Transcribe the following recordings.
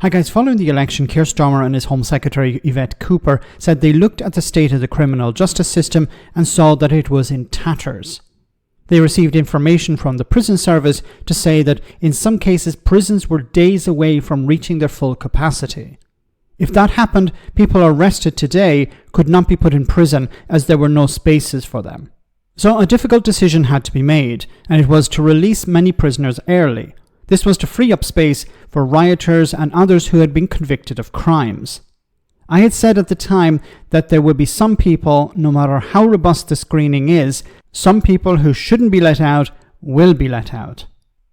Hi guys, following the election, Keir Starmer and his Home Secretary Yvette Cooper said they looked at the state of the criminal justice system and saw that it was in tatters. They received information from the prison service to say that in some cases prisons were days away from reaching their full capacity. If that happened, people arrested today could not be put in prison as there were no spaces for them. So a difficult decision had to be made, and it was to release many prisoners early. This was to free up space for rioters and others who had been convicted of crimes. I had said at the time that there would be some people, no matter how robust the screening is, some people who shouldn't be let out will be let out.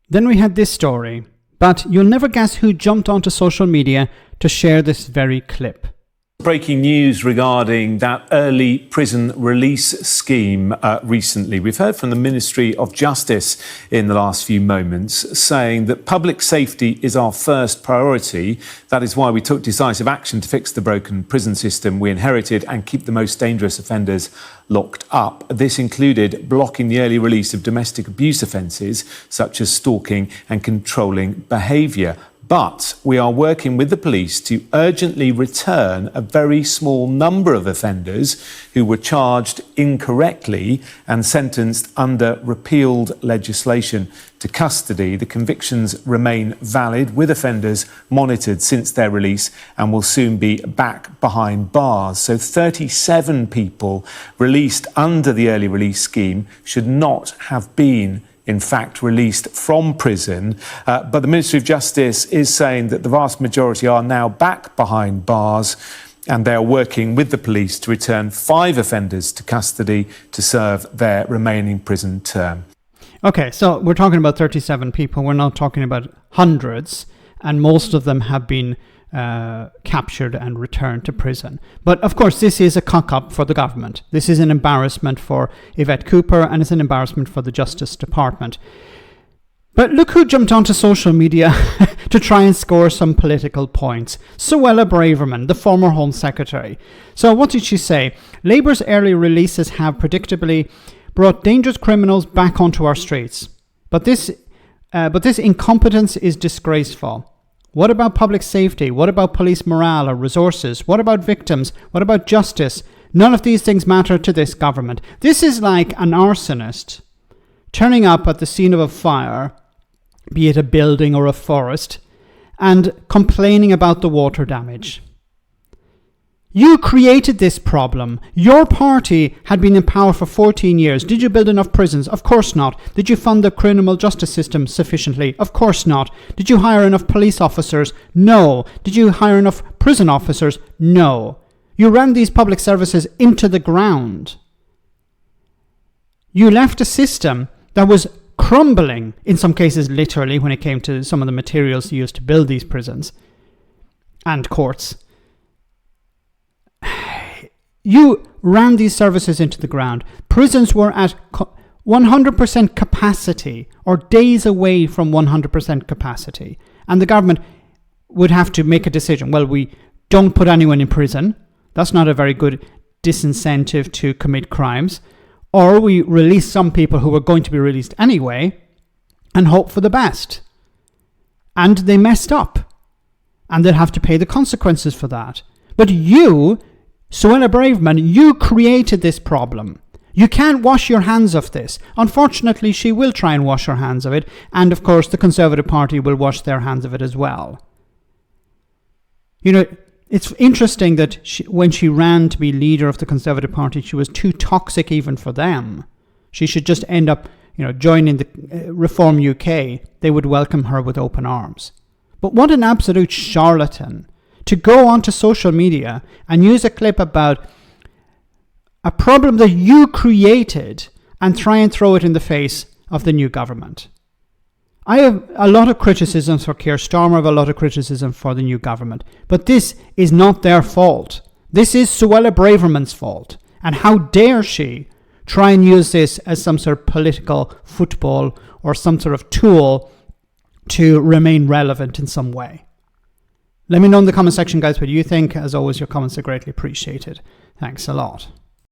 Then we had this story, but you'll never guess who jumped onto social media to share this very clip. Breaking news regarding that early prison release scheme recently. We've heard from the Ministry of Justice in the last few moments saying that public safety is our first priority. That is why we took decisive action to fix the broken prison system we inherited and keep the most dangerous offenders locked up. This included blocking the early release of domestic abuse offences such as stalking and controlling behaviour. But we are working with the police to urgently return a very small number of offenders who were charged incorrectly and sentenced under repealed legislation to custody. The convictions remain valid, with offenders monitored since their release and will soon be back behind bars. So 37 people released under the early release scheme should not have been in fact released from prison, but the Ministry of Justice is saying that the vast majority are now back behind bars, and they are working with the police to return 5 offenders to custody to serve their remaining prison term. Okay, so we're talking about 37 people, we're not talking about hundreds, and most of them have been captured and returned to prison. But of course, this is a cock-up for the government. This is an embarrassment for Yvette Cooper, and it's an embarrassment for the Justice Department. But look who jumped onto social media to try and score some political points. Suella Braverman, the former Home Secretary. So what did she say? Labour's early releases have predictably brought dangerous criminals back onto our streets. But this incompetence is disgraceful. What about public safety? What about police morale or resources? What about victims? What about justice? None of these things matter to this government. This is like an arsonist turning up at the scene of a fire, be it a building or a forest, and complaining about the water damage. You created this problem. Your party had been in power for 14 years. Did you build enough prisons? Of course not. Did you fund the criminal justice system sufficiently? Of course not. Did you hire enough police officers? No. Did you hire enough prison officers? No. You ran these public services into the ground. You left a system that was crumbling, in some cases literally, when it came to some of the materials used to build these prisons and courts. You ran these services into the ground. Prisons were at 100% capacity, or days away from 100% capacity. And the government would have to make a decision. Well, we don't put anyone in prison. That's not a very good disincentive to commit crimes. Or we release some people who are going to be released anyway and hope for the best. And they messed up. And they'll have to pay the consequences for that. But you, Suella Braverman, you created this problem. You can't wash your hands of this. Unfortunately, she will try and wash her hands of it, and of course the Conservative Party will wash their hands of it as well. You know, it's interesting that when she ran to be leader of the Conservative Party, she was too toxic even for them. She should just end up, joining the Reform UK. They would welcome her with open arms. But what an absolute charlatan to go onto social media and use a clip about a problem that you created and try and throw it in the face of the new government. I have a lot of criticisms for Keir Starmer, I have a lot of criticism for the new government, but this is not their fault. This is Suella Braverman's fault. And how dare she try and use this as some sort of political football or some sort of tool to remain relevant in some way. Let me know in the comment section, guys, what you think. As always, your comments are greatly appreciated. Thanks a lot.